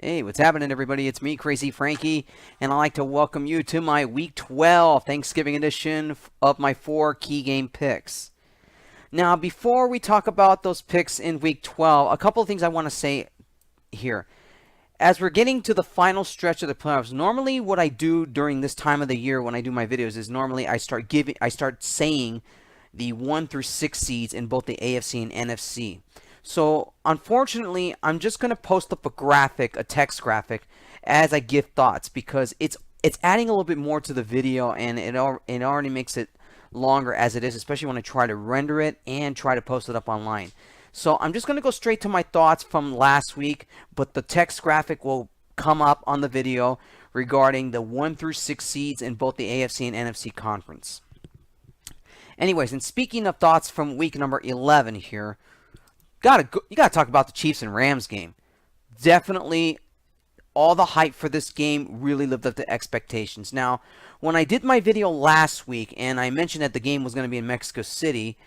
Hey, what's happening, everybody? It's me, Crazyfrankie, and I'd like to welcome you to my Week 12 Thanksgiving edition of my 4 key game picks. Now, before we talk about those picks in Week 12, a couple of things I want to say here. As we're getting to the final stretch of the playoffs, normally what I do during this time of the year when I do my videos is normally I start saying the 1 through 6 seeds in both the AFC and NFC. So, unfortunately, I'm just going to post up a text graphic, as I give thoughts because it's adding a little bit more to the video, and it already makes it longer as it is, especially when I try to render it and try to post it up online. So, I'm just going to go straight to my thoughts from last week, but the text graphic will come up on the video regarding the 1 through 6 seeds in both the AFC and NFC conference. Anyways, and speaking of thoughts from week number 11 here, you gotta talk about the Chiefs and Rams game. Definitely, all the hype for this game really lived up to expectations. Now, when I did my video last week and I mentioned that the game was going to be in Mexico City,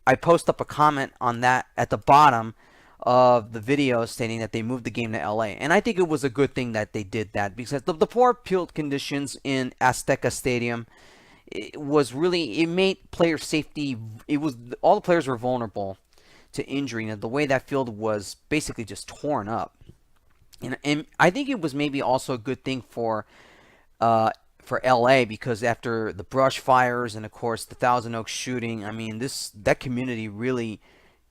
I posted up a comment on that at the bottom of the video stating that they moved the game to LA. And I think it was a good thing that they did that because the poor field conditions in Azteca Stadium, it made player safety. All the players were vulnerable to injury, and the way that field was basically just torn up. And I think it was maybe also a good thing for LA because after the brush fires and of course the Thousand Oaks shooting, I mean that community really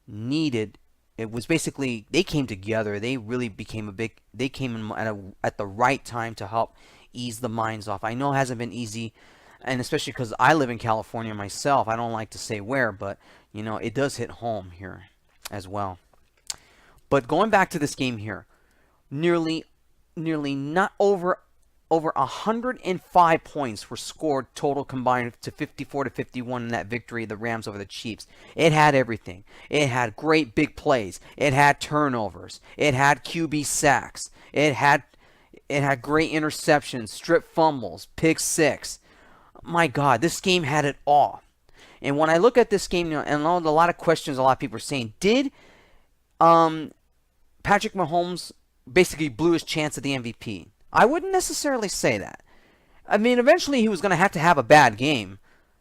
needed. It was basically they came together. They really became They came in at the right time to help ease the minds off. I know it hasn't been easy, and especially because I live in California myself. I don't like to say where, but it does hit home here as well. But going back to this game here, nearly not over 105 points were scored total combined to 54-51 in that victory of the Rams over the Chiefs. It had everything. It had great big plays. It had turnovers. It had QB sacks. It had great interceptions, strip fumbles, pick six. My God, this game had it all. And when I look at this game, and a lot of questions a lot of people are saying, did Patrick Mahomes basically blew his chance at the MVP? I wouldn't necessarily say that. I mean, eventually he was going to have a bad game.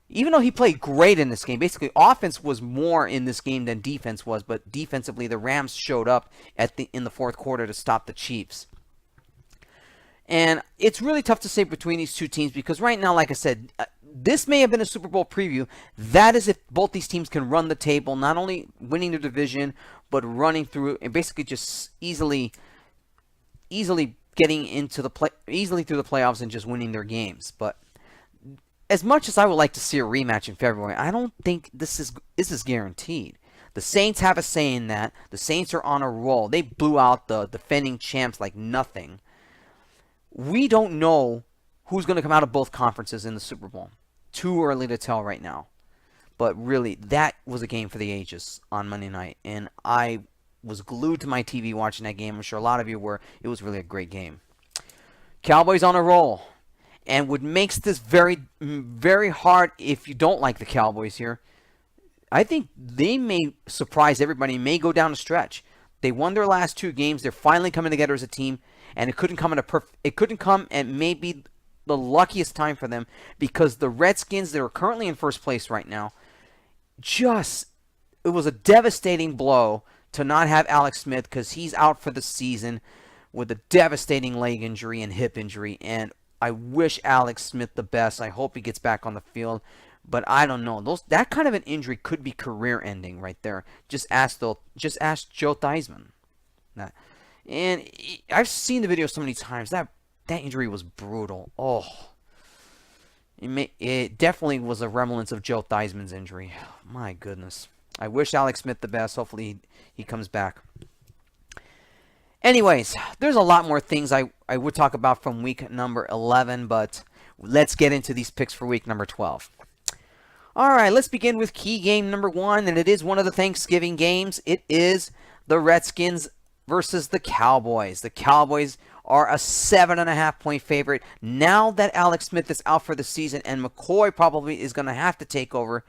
Even though he played great in this game. Basically, offense was more in this game than defense was, but defensively the Rams showed up in the fourth quarter to stop the Chiefs. And it's really tough to say between these two teams because right now, like I said, this may have been a Super Bowl preview. That is if both these teams can run the table, not only winning their division, but running through and basically just easily getting easily through the playoffs and just winning their games. But as much as I would like to see a rematch in February, I don't think this is guaranteed. The Saints have a say in that. The Saints are on a roll. They blew out the defending champs like nothing. We don't know who's going to come out of both conferences in the Super Bowl. Too early to tell right now. But really, that was a game for the ages on Monday night. And I was glued to my TV watching that game. I'm sure a lot of you were. It was really a great game. Cowboys on a roll. And what makes this very, very hard if you don't like the Cowboys here, I think they may surprise everybody, may go down a stretch. They won their last 2 games. They're finally coming together as a team. And it couldn't come at maybe the luckiest time for them because the Redskins, that are currently in first place right now, it was a devastating blow to not have Alex Smith because he's out for the season with a devastating leg injury and hip injury. And I wish Alex Smith the best. I hope he gets back on the field. But I don't know. That kind of an injury could be career-ending right there. Just ask Joe Theismann. And I've seen the video so many times. That injury was brutal. Oh, it definitely was a remnant of Joe Theismann's injury. My goodness. I wish Alex Smith the best. Hopefully he comes back. Anyways, there's a lot more things I would talk about from week number 11, but let's get into these picks for week number 12. All right, let's begin with key game number 1, and it is one of the Thanksgiving games. It is the Redskins versus the Cowboys. The Cowboys are a 7.5-point favorite. Now that Alex Smith is out for the season and McCoy probably is going to have to take over,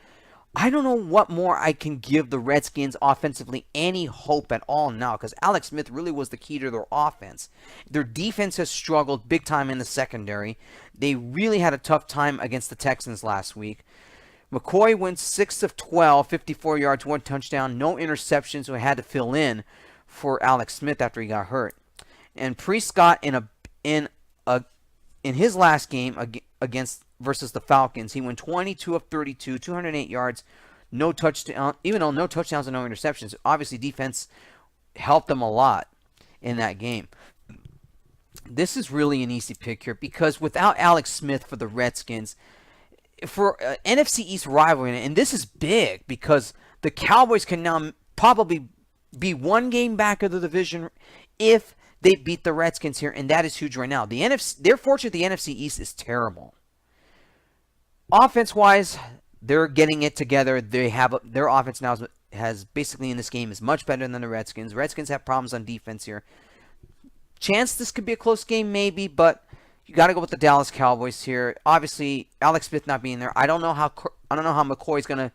I don't know what more I can give the Redskins offensively any hope at all now, because Alex Smith really was the key to their offense. Their defense has struggled big time in the secondary. They really had a tough time against the Texans last week. McCoy went 6 of 12, 54 yards, 1 touchdown, no interceptions, so he had to fill in for Alex Smith after he got hurt. And Prescott in his last game against versus the Falcons, he went 22 of 32, 208 yards, no touchdown, even though no touchdowns and no interceptions. Obviously, defense helped them a lot in that game. This is really an easy pick here because without Alex Smith for the Redskins, for NFC East rivalry, and this is big because the Cowboys can now probably be one game back of the division if they beat the Redskins here, and that is huge right now. They're fortunate the NFC East is terrible. Offense-wise, they're getting it together. Their offense now has basically in this game is much better than the Redskins. Redskins have problems on defense here. Chance this could be a close game, maybe, but you got to go with the Dallas Cowboys here. Obviously, Alex Smith not being there, I don't know how McCoy's gonna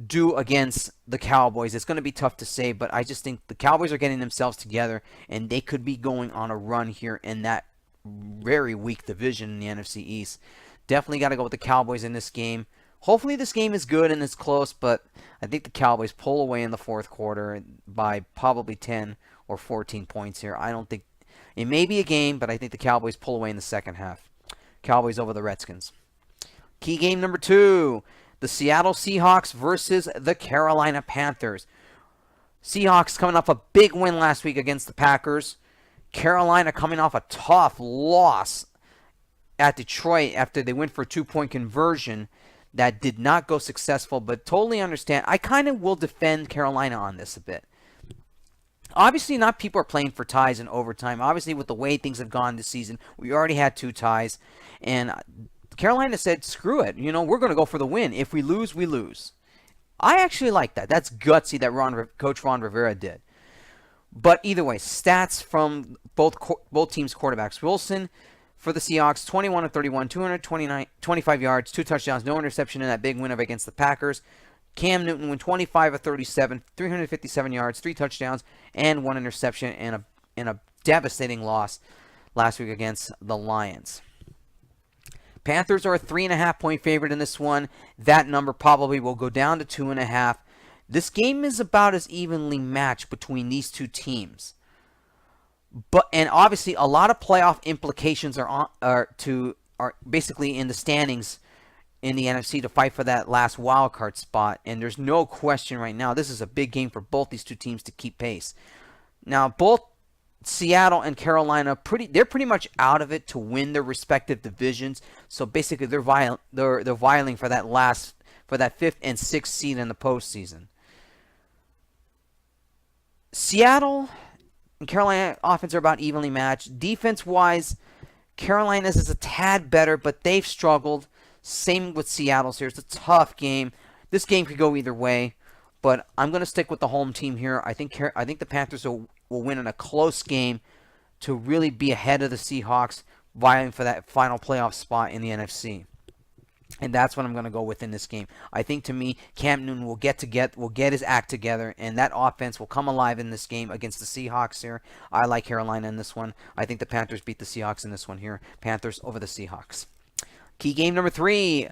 do against the Cowboys. It's going to be tough to say, but I just think the Cowboys are getting themselves together, and they could be going on a run here in that very weak division in the NFC East. Definitely got to go with the Cowboys in this game. Hopefully this game is good and it's close, but I think the Cowboys pull away in the fourth quarter by probably 10 or 14 points here. I don't think it may be a game, but I think the Cowboys pull away in the second half. Cowboys over the Redskins. Key game number 2. The Seattle Seahawks versus the Carolina Panthers. Seahawks coming off a big win last week against the Packers. Carolina coming off a tough loss at Detroit after they went for a 2-point conversion that did not go successful, but totally understand. I kind of will defend Carolina on this a bit. Obviously, not people are playing for ties in overtime. Obviously, with the way things have gone this season, we already had 2 ties, and Carolina said, screw it. We're going to go for the win. If we lose, we lose. I actually like that. That's gutsy that Coach Ron Rivera did. But either way, stats from both teams' quarterbacks. Wilson for the Seahawks, 21 of 31, 225 yards, 2 touchdowns, no interception in that big win against the Packers. Cam Newton went 25 of 37, 357 yards, 3 touchdowns, and 1 interception in a devastating loss last week against the Lions. Panthers are a 3.5-point favorite in this one. That number probably will go down to 2.5. This game is about as evenly matched between these two teams. And obviously, a lot of playoff implications are basically in the standings in the NFC to fight for that last wild card spot. And there's no question right now, this is a big game for both these two teams to keep pace. Now, both Seattle and Carolina, they're pretty much out of it to win their respective divisions. So basically, they're vying for that 5th and 6th seed in the postseason. Seattle and Carolina offense are about evenly matched. Defense-wise, Carolina's is a tad better, but they've struggled. Same with Seattle's here. It's a tough game. This game could go either way, but I'm going to stick with the home team here. I think the Panthers will win in a close game to really be ahead of the Seahawks, vying for that final playoff spot in the NFC. And that's what I'm going to go with in this game. I think, to me, Cam Newton will get his act together, and that offense will come alive in this game against the Seahawks here. I like Carolina in this one. I think the Panthers beat the Seahawks in this one here. Panthers over the Seahawks. Key game number 3.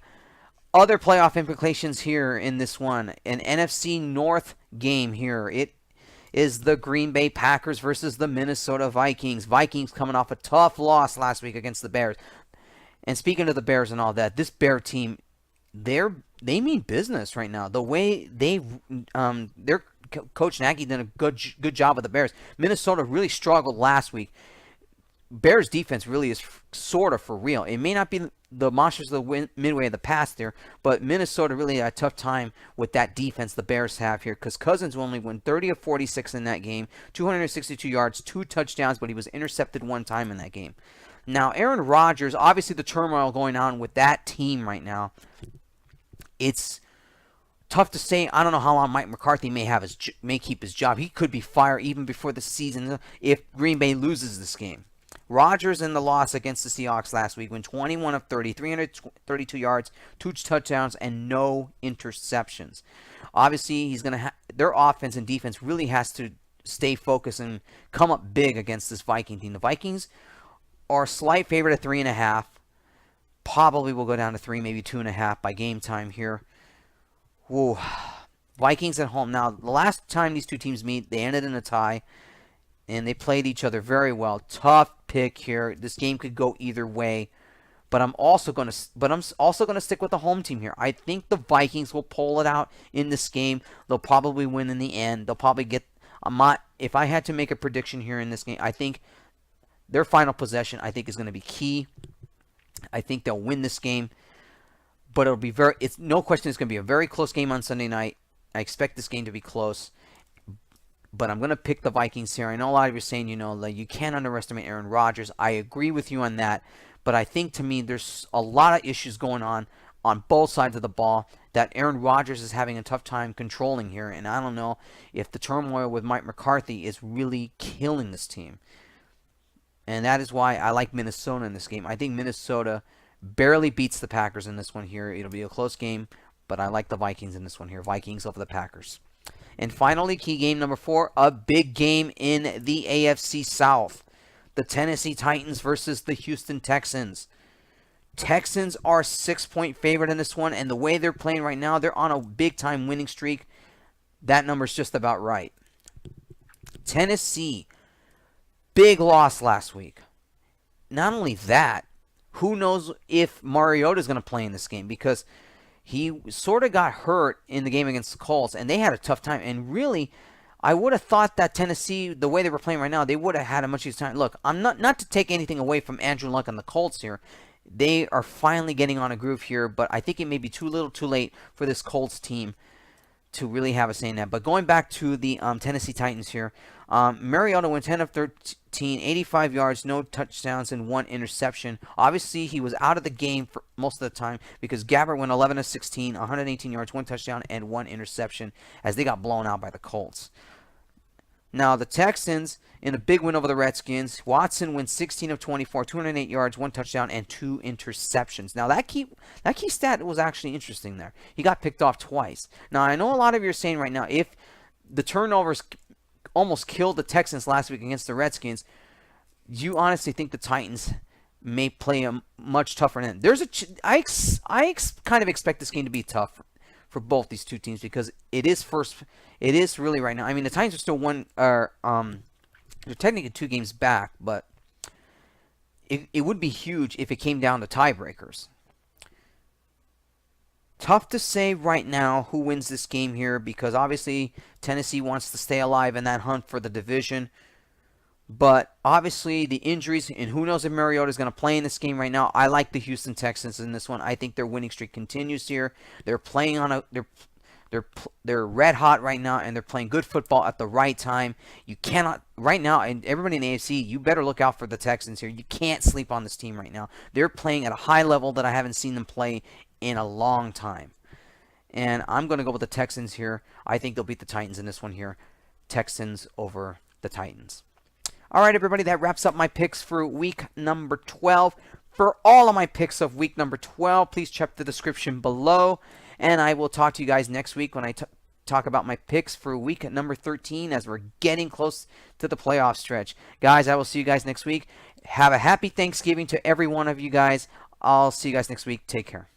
Other playoff implications here in this one. An NFC North game here. It is the Green Bay Packers versus the Minnesota Vikings. Vikings coming off a tough loss last week against the Bears. And speaking of the Bears and all that, this Bear team, they mean business right now. The way their coach Nagy did a good job with the Bears. Minnesota really struggled last week. Bears defense really is sort of for real. It may not be the monsters of the midway of the past there, but Minnesota really had a tough time with that defense the Bears have here, because Cousins only went 30 of 46 in that game, 262 yards, 2 touchdowns, but he was intercepted 1 time in that game. Now, Aaron Rodgers, obviously the turmoil going on with that team right now, it's tough to say. I don't know how long Mike McCarthy may keep his job. He could be fired even before the season if Green Bay loses this game. Rodgers in the loss against the Seahawks last week went 21 of 30, 332 yards, 2 touchdowns, and no interceptions. Obviously, he's going to their offense and defense really has to stay focused and come up big against this Viking team. The Vikings are a slight favorite at 3.5. Probably will go down to 3, maybe 2.5 by game time here. Whoa. Vikings at home. Now, the last time these two teams meet, they ended in a tie, and they played each other very well. Tough pick here. This game could go either way, but I'm also going to stick with the home team here. I think the Vikings will pull it out in this game. They'll probably win in the end. They'll probably get. If I had to make a prediction here in this game, I think their final possession is going to be key. I think they'll win this game, but it's no question it's going to be a very close game on Sunday night. I expect this game to be close, but I'm going to pick the Vikings here. I know a lot of you are saying, like you can't underestimate Aaron Rodgers. I agree with you on that, but I think to me there's a lot of issues going on both sides of the ball that Aaron Rodgers is having a tough time controlling here, and I don't know if the turmoil with Mike McCarthy is really killing this team. And that is why I like Minnesota in this game. I think Minnesota barely beats the Packers in this one here. It'll be a close game, but I like the Vikings in this one here. Vikings over the Packers. And finally, key game number 4, a big game in the AFC South. The Tennessee Titans versus the Houston Texans. Texans are a 6-point favorite in this one, and the way they're playing right now, they're on a big-time winning streak. That number's just about right. Tennessee, big loss last week. Not only that, who knows if Mariota is going to play in this game, because he sort of got hurt in the game against the Colts, and they had a tough time. And really, I would have thought that Tennessee, the way they were playing right now, they would have had a much easier time. Look, I'm not to take anything away from Andrew Luck and the Colts here. They are finally getting on a groove here, but I think it may be too little too late for this Colts team to really have a say in that. But going back to the Tennessee Titans here, Mariota went 10 of 13, 85 yards, no touchdowns, and 1 interception. Obviously, he was out of the game for most of the time because Gabbert went 11 of 16, 118 yards, 1 touchdown, and 1 interception as they got blown out by the Colts. Now, the Texans, in a big win over the Redskins, Watson went 16 of 24, 208 yards, 1 touchdown, and 2 interceptions. Now, that key stat was actually interesting there. He got picked off twice. Now, I know a lot of you are saying right now, if the turnovers almost killed the Texans last week against the Redskins, you honestly think the Titans may play a much tougher end. I kind of expect this game to be tough for both these two teams because it is really right now. I mean, the Titans are still they're technically 2 games back, but it would be huge if it came down to tiebreakers. Tough to say right now who wins this game here because obviously Tennessee wants to stay alive in that hunt for the division. But obviously the injuries, and who knows if Mariota is going to play in this game right now. I like the Houston Texans in this one. I think their winning streak continues here. They're playing on they're red hot right now, and they're playing good football at the right time. You cannot right now, and everybody in the AFC, you better look out for the Texans here. You can't sleep on this team right now. They're playing at a high level that I haven't seen them play in a long time. And I'm going to go with the Texans here. I think they'll beat the Titans in this one here. Texans over the Titans. All right, everybody, that wraps up my picks for week number 12. For all of my picks of week number 12, please check the description below. And I will talk to you guys next week when I talk about my picks for week number 13 as we're getting close to the playoff stretch. Guys, I will see you guys next week. Have a happy Thanksgiving to every one of you guys. I'll see you guys next week. Take care.